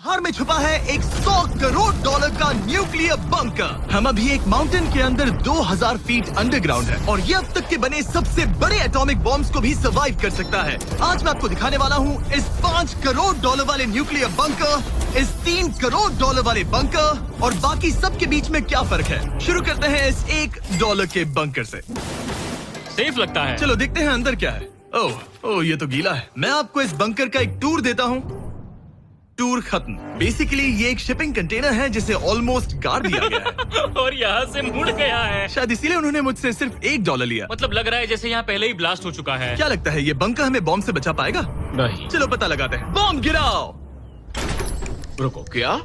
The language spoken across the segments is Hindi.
बाहर में छुपा है एक $100 करोड़ का न्यूक्लियर बंकर। हम अभी एक माउंटेन के अंदर 2000 फीट अंडरग्राउंड है और ये अब तक के बने सबसे बड़े एटॉमिक बॉम्ब्स को भी सर्वाइव कर सकता है। आज मैं आपको दिखाने वाला हूँ इस $5 करोड़ वाले न्यूक्लियर बंकर, इस $3 करोड़ वाले बंकर और बाकी सब के बीच में क्या फर्क है। शुरू करते हैं इस $1 के बंकर से। सेफ लगता है। चलो देखते हैं अंदर क्या है। ओह ये तो गीला है। मैं आपको इस बंकर का एक टूर देता हूँ। टूर खत्म। बेसिकली ये एक शिपिंग कंटेनर है जिसे ऑलमोस्ट गाड़ दिया गया है और यहाँ से मुड़ गया है। शायद इसीलिए उन्होंने मुझसे सिर्फ $1 लिया। मतलब लग रहा है जैसे यहाँ पहले ही ब्लास्ट हो चुका है। क्या लगता है ये बंकर हमें बॉम्ब से बचा पाएगा? नहीं। चलो पता लगाते हैं। बॉम्ब गिराओ। रुको, क्या?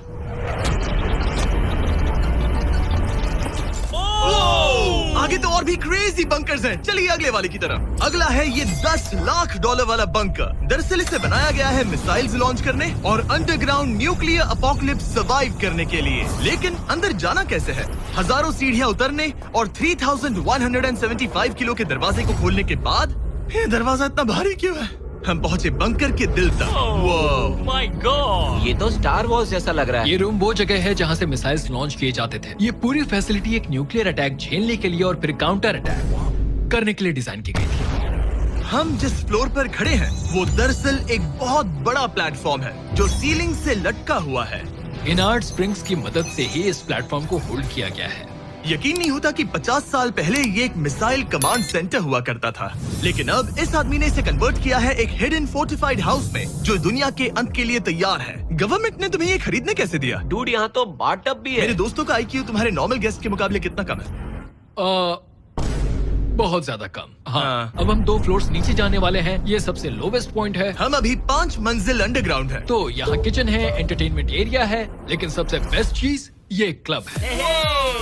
आगे तो और भी क्रेजी बंकर्स हैं। चलिए अगले वाले की तरफ। अगला है ये $10 लाख वाला बंकर। दरअसल इसे बनाया गया है मिसाइल्स लॉन्च करने और अंडरग्राउंड न्यूक्लियर अपोकलिप्स सर्वाइव करने के लिए। लेकिन अंदर जाना कैसे है? हजारों सीढ़ियां उतरने और 3175 किलो के दरवाजे को खोलने के बाद ये दरवाजा इतना भारी क्यों है? हम पहुंचे बंकर के दिल तक। ओह माय गॉड, ये तो स्टार वॉर्स जैसा लग रहा है। ये रूम वो जगह है जहाँ से मिसाइल्स लॉन्च किए जाते थे। ये पूरी फैसिलिटी एक न्यूक्लियर अटैक झेलने के लिए और फिर काउंटर अटैक करने के लिए डिजाइन की गई थी। हम जिस फ्लोर पर खड़े हैं वो दरअसल एक बहुत बड़ा प्लेटफॉर्म है जो सीलिंग से लटका हुआ है। इनार्ड स्प्रिंग्स की मदद से ही इस प्लेटफॉर्म को होल्ड किया गया है। यकीन नहीं होता कि 50 साल पहले ये एक मिसाइल कमांड सेंटर हुआ करता था, लेकिन अब इस आदमी ने इसे कन्वर्ट किया है एक हिडन फोर्टिफाइड हाउस में जो दुनिया के अंत के लिए तैयार है। गवर्नमेंट ने तुम्हें ये खरीदने कैसे दिया? डूड, यहाँ तो बाथटब भी है। मेरे दोस्तों का IQ तुम्हारे नॉर्मल गेस्ट के मुकाबले कितना कम है? बहुत ज्यादा कम। हाँ। हाँ। अब हम 2 फ्लोर्स नीचे जाने वाले हैं। ये सबसे लोवेस्ट पॉइंट है। हम अभी 5 मंजिल अंडरग्राउंड है। तो यहाँ किचन है, एंटरटेनमेंट एरिया है, लेकिन सबसे बेस्ट चीज ये क्लब है।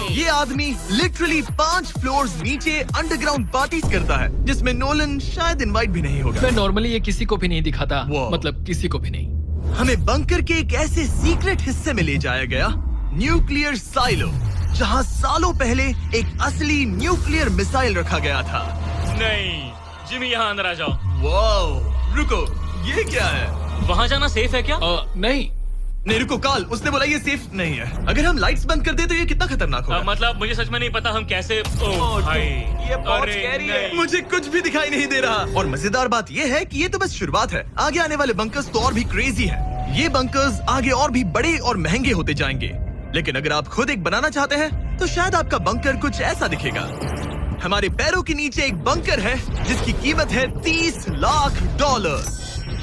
ये आदमी लिटरली 5 फ्लोर्स नीचे अंडरग्राउंड पार्टीज करता है जिसमें नोलन शायद इनवाइट भी नहीं होगा। मैं नॉर्मली ये किसी को भी नहीं दिखाता। Wow. मतलब किसी को भी नहीं। हमें बंकर के एक ऐसे सीक्रेट हिस्से में ले जाया गया, न्यूक्लियर साइलो, जहां सालों पहले एक असली न्यूक्लियर मिसाइल रखा गया था। नहीं जिमी, यहाँ अंदर आ जाओ। वाओ, रुको, ये क्या है? वहाँ जाना सेफ है क्या? नहीं रुको काल, उसने बोला ये सेफ नहीं है। अगर हम लाइट्स बंद कर दे तो ये कितना खतरनाक होगा? मतलब मुझे सच में नहीं पता हम कैसे। ओह भाई, ये बहुत अरे स्कैरी है। नहीं। मुझे कुछ भी दिखाई नहीं दे रहा। और मजेदार बात ये है कि ये तो बस शुरुआत है। आगे आने वाले बंकर्स तो और भी क्रेजी है। ये बंकर्स आगे और भी बड़े और महंगे होते जाएंगे। लेकिन अगर आप खुद एक बनाना चाहते हैं तो शायद आपका बंकर कुछ ऐसा दिखेगा। हमारे पैरों के नीचे एक बंकर है जिसकी कीमत है $30 लाख।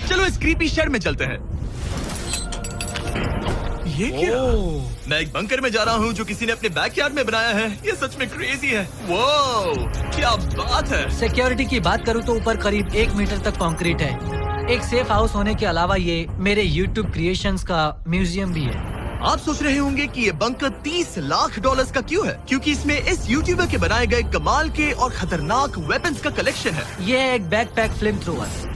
चलो इस क्रीपी शेड में चलते हैं। ये क्या? मैं एक बंकर में जा रहा हूँ जो किसी ने अपने बैकयार्ड में बनाया है। ये सच में क्रेजी है। वो क्या बात है। सिक्योरिटी की बात करूँ तो ऊपर करीब 1 मीटर तक कंक्रीट है। एक सेफ हाउस होने के अलावा ये मेरे YouTube क्रिएशंस का म्यूजियम भी है। आप सोच रहे होंगे कि ये बंकर $30 लाख का क्यों है? क्योंकि इसमें इस यूट्यूबर के बनाए गए कमाल के और खतरनाक वेपन्स का कलेक्शन है। ये है एक बैकपैक फ्लेम थ्रोवर।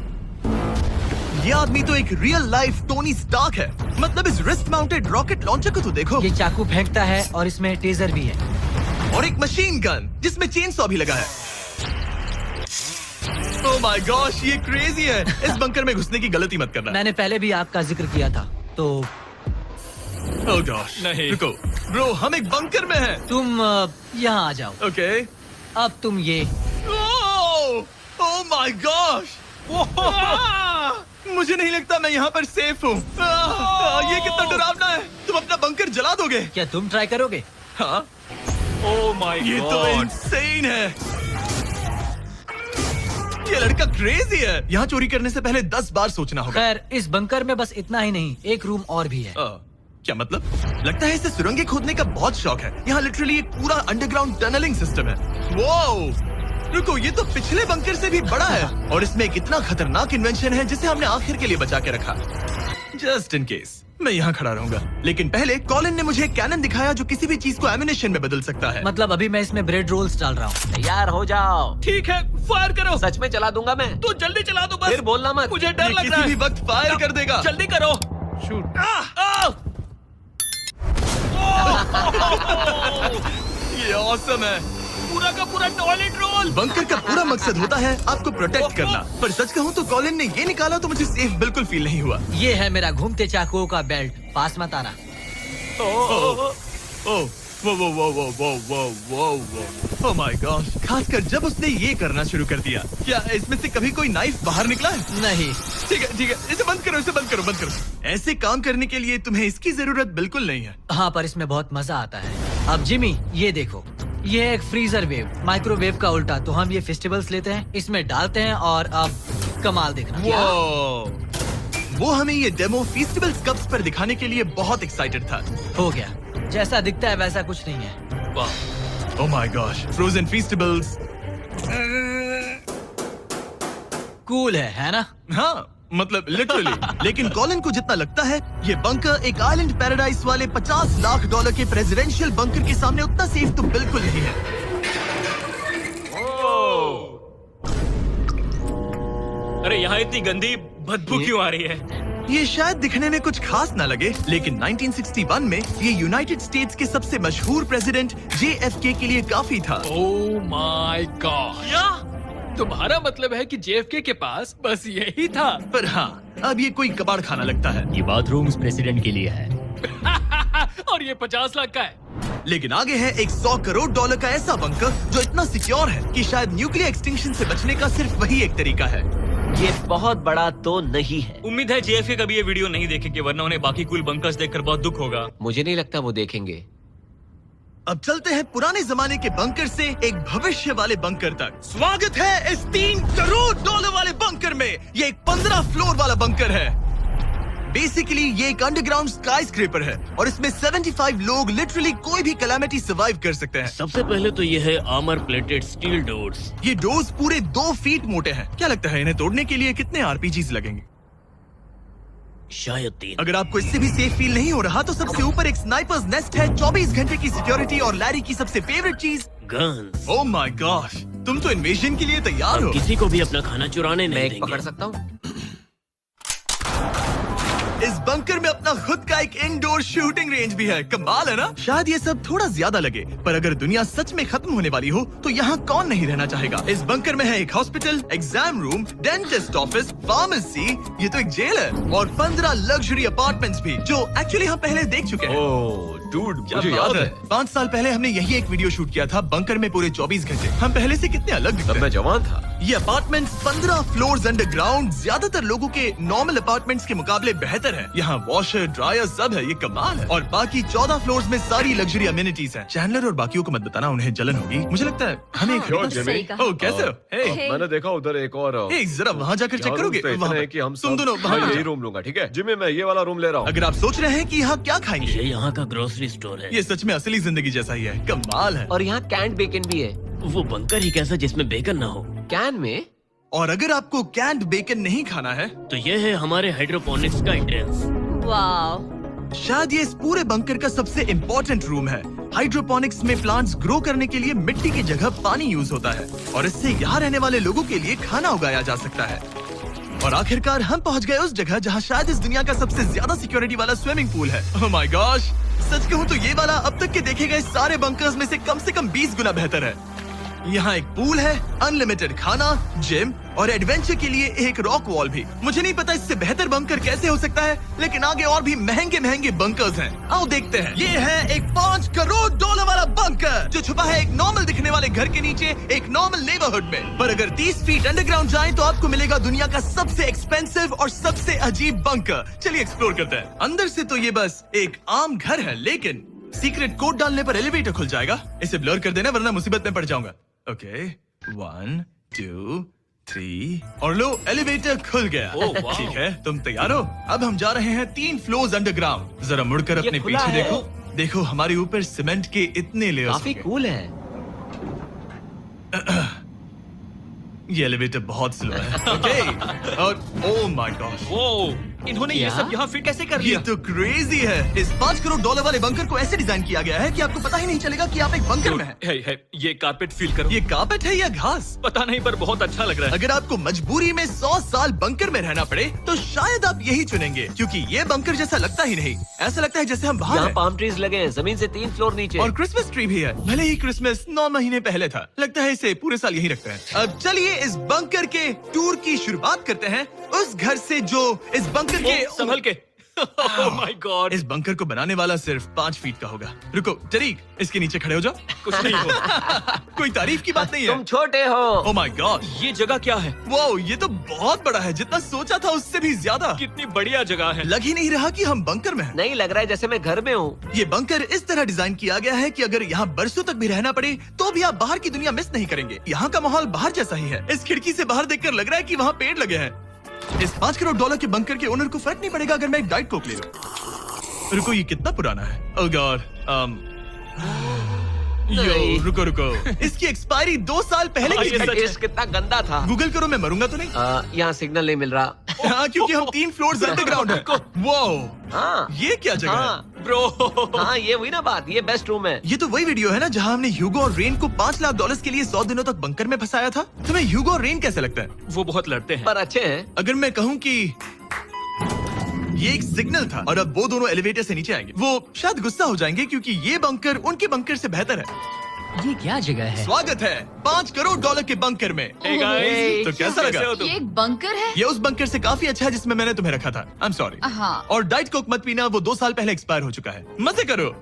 ये आदमी तो एक रियल लाइफ टोनी स्टार्क है। मतलब इस रिस्ट माउंटेड रॉकेट लॉन्चर को तो देखो। ये चाकू फेंकता है और इसमें टेजर भी है। और एक मशीन गन जिसमें चेन सॉ भी लगा है। ओह माय गॉश, ये क्रेजी है। इस बंकर में घुसने की गलती मत करना। मैंने पहले भी आग का जिक्र किया था तो। ओह गॉश, नहीं। रुको ब्रो, हम एक बंकर में हैं। तुम यहाँ आ जाओ। ओके। अब तुम ये। ओह माय गॉश, मुझे नहीं लगता मैं यहाँ पर सेफ हूँ। ये कितना डरावना है। तुम अपना बंकर जला दोगे? क्या तुम ट्राई करोगे? हाँ, ओह माय ये तो गॉड, इंसेन है। ये लड़का क्रेजी है। यहाँ चोरी करने से पहले 10 बार सोचना होगा। खैर, इस बंकर में बस इतना ही नहीं, एक रूम और भी है। क्या मतलब? लगता है इसे सुरंगें खोदने का बहुत शौक है। यहाँ लिटरली एक पूरा अंडरग्राउंड टनलिंग सिस्टम है। वो रुको, ये तो पिछले बंकर से भी बड़ा है और इसमें एक इतना खतरनाक इन्वेंशन है जिसे हमने आखिर के लिए बचा के रखा। जस्ट इन केस मैं यहाँ खड़ा रहूंगा। लेकिन पहले कॉलिन ने मुझे एक कैनन दिखाया जो किसी भी चीज को एमिनेशन में बदल सकता है। मतलब अभी मैं इसमें ब्रेड रोल्स डाल रहा हूँ। तैयार हो जाओ। ठीक है, फायर करो। सच में चला दूंगा मैं। तो जल्दी चला दो बस। फिर बोलना मत। मुझे डर ये लग रहा किसी है। भी वक्त फायर कर देगा। जल्दी करो। शूट। ये ऑसम है। पूरा का पूरा टॉयलेट रोल। बंकर का पूरा मकसद होता है आपको प्रोटेक्ट करना, पर सच कहूँ तो कॉलिन ने ये निकाला तो मुझे सेफ बिल्कुल फील नहीं हुआ। ये है मेरा घूमते चाकुओं का बेल्ट, पास मत आना। ओह माय गॉड, खासकर जब उसने ये करना शुरू कर दिया। क्या इसमें से कभी कोई नाइफ बाहर निकला है? नहीं। ठीक है, इसे बंद करो, बंद करो। ऐसे काम करने के लिए तुम्हें इसकी जरूरत बिल्कुल नहीं है। हाँ, पर इसमें बहुत मजा आता है। अब जिमी, ये देखो, ये है एक फ्रीजर वेव, माइक्रोवेव का उल्टा। तो हम ये फेस्टिवल्स लेते हैं, इसमें डालते हैं और अब कमाल देखना। वो हमें ये डेमो फेस्टिवल कप्स पर दिखाने के लिए बहुत एक्साइटेड था। हो गया, जैसा दिखता है वैसा कुछ नहीं है। Oh my gosh, frozen festivals. Cool है ना? हाँ, मतलब लिटरली। लेकिन कॉलिन को जितना लगता है ये बंकर एक आइलैंड पैराडाइज वाले $50 लाख के प्रेसिडेंशियल बंकर के सामने उतना सेफ तो बिल्कुल नहीं है। अरे यहाँ इतनी गंदी बदबू क्यों आ रही है? ये शायद दिखने में कुछ खास ना लगे, लेकिन 1961 में ये यूनाइटेड स्टेट्स के सबसे मशहूर प्रेसिडेंट JFK के लिए काफी था। ओह माय गॉड, तुम्हारा मतलब है कि JFK के पास बस यही था? पर हाँ, अब ये कोई कबाड़ खाना लगता है। ये बाथरूम्स प्रेसिडेंट के लिए है। और ये 50 लाख का है। लेकिन आगे है एक $100 करोड़ का ऐसा बंकर जो इतना सिक्योर है कि शायद न्यूक्लियर एक्सटिंक्शन से बचने का सिर्फ वही एक तरीका है। ये बहुत बड़ा तो नहीं है। उम्मीद है JFK कभी ये वीडियो नहीं देखेंगे, वरना उन्हें बाकी कूल बंकर्स देखकर बहुत दुख होगा। मुझे नहीं लगता वो देखेंगे। अब चलते हैं पुराने जमाने के बंकर से एक भविष्य वाले बंकर तक। स्वागत है इस $3 करोड़ वाले बंकर में। ये एक 15 फ्लोर वाला बंकर है। बेसिकली ये एक अंडरग्राउंड स्काईस्क्रेपर है और इसमें 75 लोग लिटरली कोई भी कैलामिटी सर्वाइव कर सकते हैं। सबसे पहले तो ये है आर्मर प्लेटेड स्टील डोर्स। ये डोर्स पूरे 2 फीट मोटे हैं। क्या लगता है इन्हें तोड़ने के लिए कितने RPGs लगेंगे? शायद 3। अगर आपको इससे भी सेफ फील नहीं हो रहा तो सबसे ऊपर एक स्नाइपर्स नेस्ट है, 24 घंटे की सिक्योरिटी और लैरी की सबसे फेवरेट चीज गन्स। ओह माय गॉश, तुम तो इन्वेजन के लिए तैयार हो। किसी को भी अपना खाना चुराने मैं नहीं एक देंगे। पकड़ सकता हूँ? इस बंकर में अपना खुद का एक इंडोर शूटिंग रेंज भी है। कमाल है ना? शायद ये सब थोड़ा ज्यादा लगे, पर अगर दुनिया सच में खत्म होने वाली हो तो यहाँ कौन नहीं रहना चाहेगा। इस बंकर में है एक hospital, exam room, dentist office, pharmacy, ये तो एक जेल है, और 15 लग्जरी अपार्टमेंट्स भी, जो एक्चुअली हम पहले देख चुके हैं। डूड, क्या मुझे बात याद है। है 5 साल पहले हमने यही एक वीडियो शूट किया था, बंकर में पूरे 24 घंटे। हम पहले से कितने अलग दिखते तब हैं। मैं जवान था। ये अपार्टमेंट्स 15 फ्लोर्स अंडरग्राउंड ज्यादातर लोगों के नॉर्मल अपार्टमेंट्स के मुकाबले बेहतर है। यहाँ वॉशर, ड्रायर सब है, ये कमाल है। और बाकी 14 फ्लोर्स में सारी लग्जरी अमेनिटीज हैं। चैंडलर और बाकियों को मत बताना, उन्हें जलन होगी। मुझे लगता है हमें एक क्यों, खरीदना जिमी? चाहिए। ओह, कैसे हो? हे, मैंने देखा उधर एक और जरा वहाँ जाकर चेक यहाँ करोगे? rooms तो वहाँ इतने पर। हैं कि हम तुम सब- दोनों मैं वहाँ यही जाओ। रूम लूंगा, ठीक है? जिमी, मैं ये वाला रूम ले रहा हूँ। अगर आप सोच रहे हैं कि यहाँ क्या खाएंगे, ये यहाँ का ग्रोसरी स्टोर है। ये सच में असली जिंदगी जैसा ही है। कमाल है। और यहाँ कैंड बेकन भी है। वो बंकर ही कैसा जिसमें बेकन ना हो। कैन में? और अगर आपको कैंड बेकन नहीं खाना है, तो ये है हमारे हाइड्रोपोनिक्स का एंट्रेंस। वाव, शायद ये इस पूरे बंकर का सबसे इम्पोर्टेंट रूम है। हाइड्रोपोनिक्स में प्लांट्स ग्रो करने के लिए मिट्टी की जगह पानी यूज होता है और इससे यहाँ रहने वाले लोगों के लिए खाना उगाया जा सकता है। और आखिरकार हम पहुँच गए उस जगह जहाँ शायद इस दुनिया का सबसे ज्यादा सिक्योरिटी वाला स्विमिंग पूल है। ओह माय गॉश, सच कहूँ तो ये वाला अब तक के देखे गए सारे बंकर्स में से कम 20 गुना बेहतर है। यहाँ एक पूल है, अनलिमिटेड खाना, जिम और एडवेंचर के लिए एक रॉक वॉल भी। मुझे नहीं पता इससे बेहतर बंकर कैसे हो सकता है, लेकिन आगे और भी महंगे बंकर्स हैं। आओ देखते हैं। ये है एक $5 करोड़ वाला बंकर जो छुपा है एक नॉर्मल दिखने वाले घर के नीचे एक नॉर्मल नेबरहुड में। पर अगर 30 फीट अंडरग्राउंड जाएं तो आपको मिलेगा दुनिया का सबसे एक्सपेंसिव और सबसे अजीब बंकर। चलिए एक्सप्लोर करते हैं। अंदर से तो ये बस एक आम घर है, लेकिन सीक्रेट कोड डालने पर एलिवेटर खुल जाएगा। इसे ब्लर कर देना वरना मुसीबत में पड़ जाऊंगा। ओके, 1 2 3 और लो, एलिवेटर खुल गया। वाह। ठीक है, तुम तैयार हो? अब हम जा रहे हैं 3 फ्लोर्स अंडरग्राउंड। जरा मुड़कर अपने खुला पीछे है। देखो हमारे ऊपर सीमेंट के इतने लेयर्स। काफी कूल है। ये एलिवेटर बहुत स्लो है। ओके, और ओह माय गॉड, वो इन्होंने ये क्या? सब यहाँ फिट कैसे कर ये लिया? तो क्रेजी है। इस $5 करोड़ वाले बंकर को ऐसे डिजाइन किया गया है कि आपको पता ही नहीं चलेगा कि आप एक बंकर में हैं। है, ये कारपेट फील करो। ये कार्पेट है या घास? पता नहीं पर बहुत अच्छा लग रहा है। अगर आपको मजबूरी में 100 साल बंकर में रहना पड़े तो शायद आप यही चुनेंगे, क्योंकि ये बंकर जैसा लगता ही नहीं। ऐसा लगता है जैसे हम बाहर यहाँ हैं। पाम ट्रीज लगे हैं, जमीन से 3 फ्लोर नीचे। और क्रिसमस ट्री भी है। भले ही क्रिसमस 9 महीने पहले था, लगता है इसे पूरे साल यही रखते हैं। अब चलिए इस बंकर के टूर की शुरुआत करते हैं उस घर से जो इस बंकर के संभल के। Oh my God. इस बंकर को बनाने वाला सिर्फ 5 फीट का होगा। रुको तरीक, इसके नीचे खड़े हो जाओ। कुछ नहीं हुआ। कोई तारीफ की बात नहीं है। तुम छोटे हो। ओह माय गॉड, ये जगह क्या है? वाओ, ये तो बहुत बड़ा है। जितना सोचा था उससे भी ज्यादा। कितनी बढ़िया जगह है। लग ही नहीं रहा कि हम बंकर में हैं। नहीं लग रहा है जैसे मैं घर में हूँ। ये बंकर इस तरह डिजाइन किया गया है कि अगर यहाँ बरसों तक भी रहना पड़े तो भी आप बाहर की दुनिया मिस नहीं करेंगे। यहाँ का माहौल बाहर जैसा ही है। इस खिड़की से बाहर देखकर लग रहा है कि वहाँ पेड़ लगे हैं। इस $5 करोड़ के बंकर के ओनर को फर्क नहीं पड़ेगा अगर मैं एक डाइट कोक ले लूं। रुको, ये कितना पुराना है? ओह गॉड, यो रुको, इसकी एक्सपायरी 2 साल पहले की ये है। सच टेस्ट कितना गंदा था। गूगल करो, मैं मरूंगा तो नहीं? यहाँ सिग्नल नहीं मिल रहा। हाँ, क्योंकि हम 3 फ्लोर्स अंडरग्राउंड है। वो हाँ ये क्या जगह है? हाँ ब्रो। हाँ, ये हुई ना बात। ये बेस्ट रूम है। ये तो वही वीडियो है ना जहाँ हमने ह्यूगो और रेन को $5 लाख के लिए 100 दिनों तक बंकर में फंसाया था। तुम्हें ह्यूगो और रेन कैसे लगता है? वो बहुत लड़ते हैं। पर अच्छे हैं। अगर मैं कहूँ कि ये एक सिग्नल था और अब वो दोनों एलिवेटर से नीचे आएंगे, वो शायद गुस्सा हो जाएंगे क्योंकि ये बंकर उनके बंकर से बेहतर है। ये क्या जगह है? स्वागत है $5 करोड़ के बंकर में। Hey guys, तो कैसा कैसे लगा? हो तुम? ये एक बंकर है? ये उस बंकर से काफी अच्छा है जिसमें मैंने तुम्हें रखा था। I am sorry. हाँ। और डाइट कोक मत पीना, वो 2 साल पहले एक्सपायर हो चुका है। मजे करो।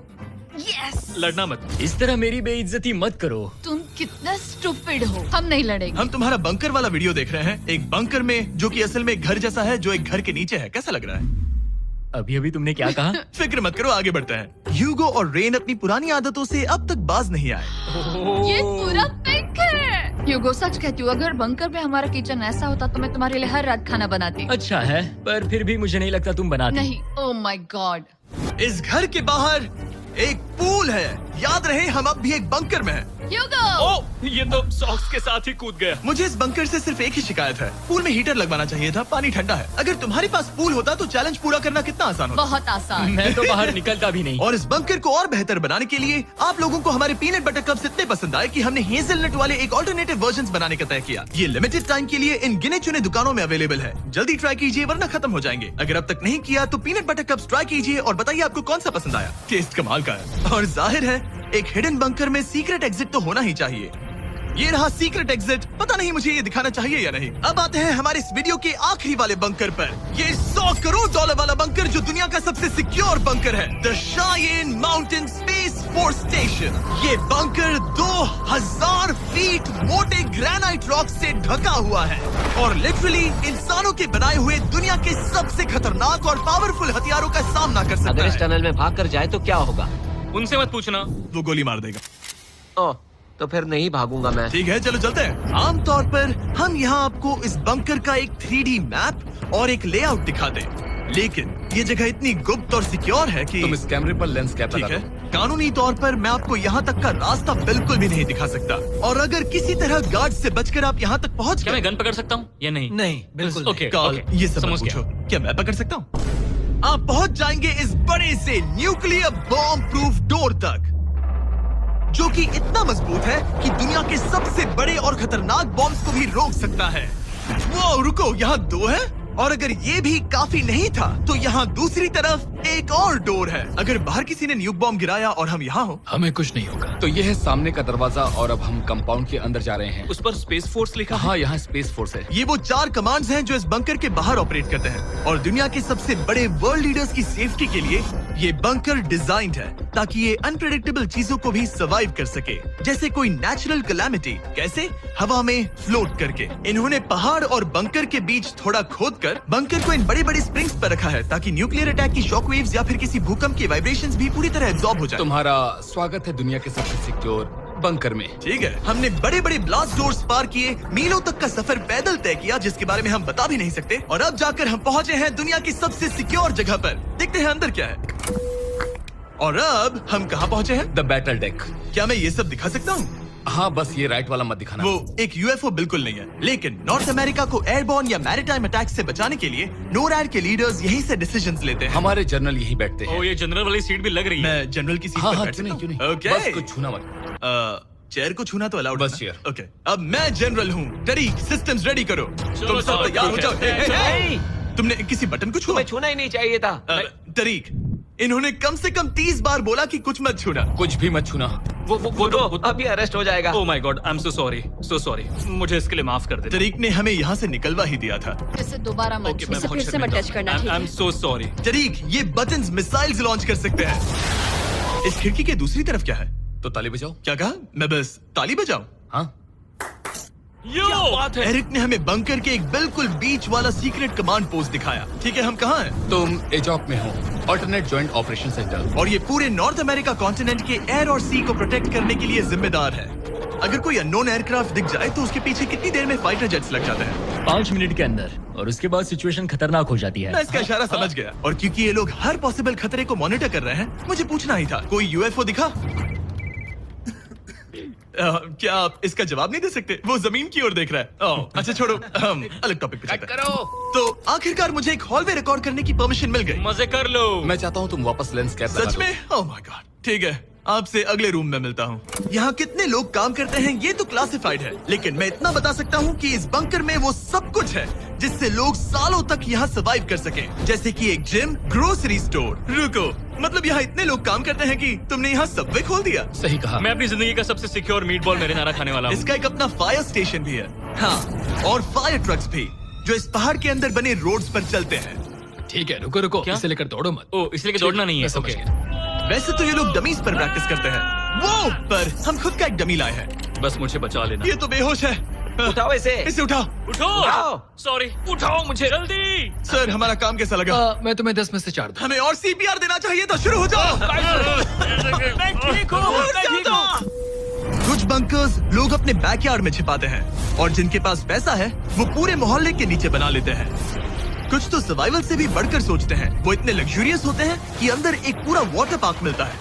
यस। लड़ना मत। इस तरह मेरी बेइज्जती मत करो। तुम कितना स्टूपिड हो। हम नहीं लड़ेंगे। हम तुम्हारा बंकर वाला वीडियो देख रहे हैं, एक बंकर में जो कि असल में एक घर जैसा है जो एक घर के नीचे है। कैसा लग रहा है? अभी तुमने क्या कहा? फिक्र मत करो, आगे बढ़ते हैं। ह्यूगो और रेन अपनी पुरानी आदतों से अब तक बाज नहीं आए। ये पूरा पिंक है। ह्यूगो, सच कहती हूँ, अगर बंकर में हमारा किचन ऐसा होता तो मैं तुम्हारे लिए हर रात खाना बनाती। अच्छा है, पर फिर भी मुझे नहीं लगता तुम बनाती। नहीं। Oh my God. इस घर के बाहर एक पूल है। याद रहे हम अब भी एक बंकर में हैं। ह्यूगो। ओह, ये तो सॉक्स के साथ ही कूद गया। मुझे इस बंकर से सिर्फ एक ही शिकायत है, पूल में हीटर लगवाना चाहिए था, पानी ठंडा है। अगर तुम्हारे पास पूल होता तो चैलेंज पूरा करना कितना आसान होता। बहुत आसान। मैं तो बाहर निकलता भी नहीं। और इस बंकर को और बेहतर बनाने के लिए आप लोगों को हमारे पीनट बटर कप्स इतने पसंद आए कि हमने हेजलनट वाले एक ऑल्टरनेटिव वर्जन बनाने का तय किया। ये लिमिटेड टाइम के लिए इन गिने चुने दुकानों में अवेलेबल है। जल्दी ट्राई कीजिए वरना खत्म हो जाएंगे। अगर अब तक नहीं किया तो पीनट बटर कप्स ट्राई कीजिए और बताइए आपको कौन सा पसंद आया। टेस्ट कमाल का है। और जाहिर है एक हिडन बंकर में सीक्रेट एग्जिट तो होना ही चाहिए। ये रहा सीक्रेट एग्जिट। पता नहीं मुझे ये दिखाना चाहिए या नहीं। अब आते हैं हमारे इस वीडियो के आखिरी वाले बंकर पर। ये $100 करोड़ वाला बंकर जो दुनिया का सबसे सिक्योर बंकर है, the Cheyenne Mountain Space Force Station. ये बंकर 2000 फीट मोटे ग्रेनाइट रॉक से ढका हुआ है और लिटरली इंसानों के बनाए हुए दुनिया के सबसे खतरनाक और पावरफुल हथियारों का सामना कर सकता अगर इस है। टनल में भाग कर जाए तो क्या होगा? उनसे मत पूछना। वो गोली मार देगा। ओह, तो फिर नहीं भागूंगा मैं। ठीक है, चलो चलते हैं। आमतौर पर हम यहाँ आपको इस बंकर का एक 3D मैप और एक लेआउट दिखाते हैं, लेकिन ये जगह इतनी गुप्त और सिक्योर है कि तुम इस कैमरे पर लेंस कैप ठीक लगा है, दो। कानूनी तौर पर मैं आपको यहाँ तक का रास्ता बिल्कुल भी नहीं दिखा सकता। और अगर किसी तरह गार्ड से बचकर आप यहाँ तक पहुँच क्या गए, मैं गन पकड़ सकता हूँ या नहीं? नहीं, बिल्कुल नहीं। ओके, कॉल ओके, ये सब मत समझ गया। पूछो। क्या मैं पकड़ सकता हूँ? आप पहुँच जाएंगे इस बड़े से न्यूक्लियर बॉम्ब प्रूफ डोर तक, जो कि इतना मजबूत है कि दुनिया के सबसे बड़े और खतरनाक बॉम्ब्स को भी रोक सकता है। वो रुको, यहाँ 2 है और अगर ये भी काफी नहीं था तो यहाँ दूसरी तरफ एक और डोर है। अगर बाहर किसी ने न्यूक बॉम्ब गिराया और हम यहाँ हो, हमें कुछ नहीं होगा। तो ये है सामने का दरवाजा और अब हम कंपाउंड के अंदर जा रहे हैं। उस पर स्पेस फोर्स लिखा है। हाँ, यहाँ स्पेस फोर्स है। ये वो 4 कमांड्स हैं जो इस बंकर के बाहर ऑपरेट करते हैं। और दुनिया के सबसे बड़े वर्ल्ड लीडर्स की सेफ्टी के लिए ये बंकर डिजाइंड है ताकि ये अनप्रेडिक्टेबल चीजों को भी सर्वाइव कर सके, जैसे कोई नेचुरल कैलामिटी। कैसे? हवा में फ्लोट करके। इन्होंने पहाड़ और बंकर के बीच थोड़ा खोदकर बंकर को इन बड़े बड़े स्प्रिंग्स पर रखा है ताकि न्यूक्लियर अटैक की शॉक वेव्स या फिर किसी भूकंप के वाइब्रेशंस भी पूरी तरह एब्जॉर्ब हो जाए। तुम्हारा स्वागत है दुनिया के सबसे सिक्योर बंकर में। ठीक है, हमने बड़े बड़े ब्लास्ट डोर्स पार किए, मीलों तक का सफर पैदल तय किया जिसके बारे में हम बता भी नहीं सकते, और अब जाकर हम पहुंचे हैं दुनिया की सबसे सिक्योर जगह पर। देखते हैं अंदर क्या है। और अब हम कहाँ पहुंचे हैं? The battle deck. क्या मैं ये सब दिखा सकता हूँ? हाँ बस ये राइट वाला मत दिखाना। वो एक यूएफओ बिल्कुल नहीं है, लेकिन नॉर्थ अमेरिका को एयरबॉर्न या मैरीटाइम अटैक से बचाने के लिए नोरैड के लीडर्स यहीं से डिसीजंस लेते हैं। हमारे जनरल यहीं बैठते हैं। ओ ये जनरल वाली सीट भी लग रही है। मैं जनरल की सीट हाँ पर हाँ बैठ क्यों नहीं, सकता क्यों हूं? नहीं। ओके। बस कुछ छूना मत। चेयर को छूना तो अलाउड बस है चेयर। ओके। अब मैं जनरल हूँ। तरीक सिस्टम्स रेडी करो। तुम सब चलो, तैयार हो ठीक जाओ। है। हे, हे, हे। नहीं, तुमने किसी बटन को छुआ? तुम्हें छूना ही नहीं चाहिए था। तरीक, इन्होंने कम से कम 30 बार बोला कि कुछ मत छूना। कुछ भी मत छूना। वो तो अभी अरेस्ट हो जाएगा। Oh my God, I am so sorry. मुझे इसके लिए माफ कर दे। तरीक ने हमें यहाँ से निकलवा ही दिया था। इसे दोबारा मत छू। इसे फिर से मत टच करना, ठीक आई एम है? So sorry. तरीक, ये बटन्स मिसाइल्स लॉन्च कर सकते हैं। इस खिड़की के दूसरी तरफ क्या है? तो ताली बजाओ। क्या कहा? मैं बस ताली बजाऊं? हाँ बात है। एरिक ने हमें बंकर के एक बिल्कुल बीच वाला सीक्रेट कमांड पोस्ट दिखाया। ठीक है, हम कहाँ हैं? तुम एजॉक में हो, ऑल्टरनेट जॉइंट ऑपरेशन सेंटर। और ये पूरे नॉर्थ अमेरिका कॉन्टिनेंट के एयर और सी को प्रोटेक्ट करने के लिए जिम्मेदार है। अगर कोई अननोन एयरक्राफ्ट दिख जाए तो उसके पीछे कितनी देर में फाइटर जेट्स लग जाते हैं? 5 मिनट के अंदर, और उसके बाद सिचुएशन खतरनाक हो जाती मैं है। इसका इशारा समझ गया, और क्योंकि ये लोग हर पॉसिबल खतरे को मॉनिटर कर रहे हैं, मुझे पूछना ही था, कोई यूएफओ दिखा? क्या आप इसका जवाब नहीं दे सकते? वो जमीन की ओर देख रहा है। ओह, अच्छा छोड़ो, हम अलग टॉपिक पे चलते हैं। तो आखिरकार मुझे एक हॉलवे रिकॉर्ड करने की परमिशन मिल गई। मजे कर लो। मैं चाहता हूँ तुम वापस लेंस कैप लगा सच लो। में? ओह माय गॉड, ठीक है, आपसे अगले रूम में मिलता हूँ। यहाँ कितने लोग काम करते हैं ये तो क्लासिफाइड है, लेकिन मैं इतना बता सकता हूँ कि इस बंकर में वो सब कुछ है जिससे लोग सालों तक यहाँ सर्वाइव कर सके, जैसे कि एक जिम, ग्रोसरी स्टोर। रुको, मतलब यहाँ इतने लोग काम करते हैं कि तुमने यहाँ सबवे खोल दिया? सही कहा। मैं अपनी जिंदगी का सबसे सिक्योर मीटबॉल मैरिनारा खाने वाला हूँ। इसका एक अपना फायर स्टेशन भी है। हाँ, और फायर ट्रक्स भी, जो इस पहाड़ के अंदर बने रोड्स पर चलते हैं। ठीक है, रुको रुको, क्या? इसे लेकर दौड़ो मत। ओ इसलिए कि दौड़ना नहीं है। मैं समझ ओके। गया। वैसे तो ये लोग डमीज पर प्रैक्टिस करते हैं, वो पर हम खुद का एक डमी लाए हैं। बस मुझे बचा लेना। ये तो बेहोश है। उठाओ इसे। इसे उठाओ। उठाओ। सॉरी, उठाओ मुझे जल्दी। सर, हमारा काम कैसा लगा? मैं तुम्हें 10 में से 4 दूं। हमें और सीपीआर देना चाहिए था। शुरू हो जाओ। मैं ठीक हूँ। कुछ बंकर्स लोग अपने बैकयार्ड में छिपाते हैं, और जिनके पास पैसा है वो पूरे मोहल्ले के नीचे बना लेते हैं। कुछ तो सर्वाइवल से भी बढ़कर सोचते हैं। वो इतने लग्जूरियस होते हैं कि अंदर एक पूरा वाटर पार्क मिलता है,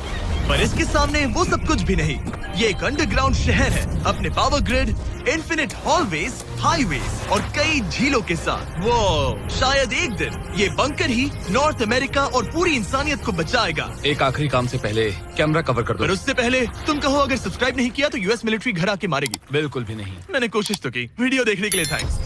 पर इसके सामने वो सब कुछ भी नहीं। ये एक अंडरग्राउंड शहर है, अपने power grid, infinite hallways, highways और कई झीलों के साथ। वो शायद एक दिन ये बंकर ही नॉर्थ अमेरिका और पूरी इंसानियत को बचाएगा। एक आखिरी काम से पहले कैमरा कवर कर पर दो। उससे पहले तुम कहो, अगर सब्सक्राइब नहीं किया तो यूएस मिलिट्री घर आके मारेगी। बिल्कुल भी नहीं। मैंने कोशिश तो की। वीडियो देखने के लिए थैंक्स।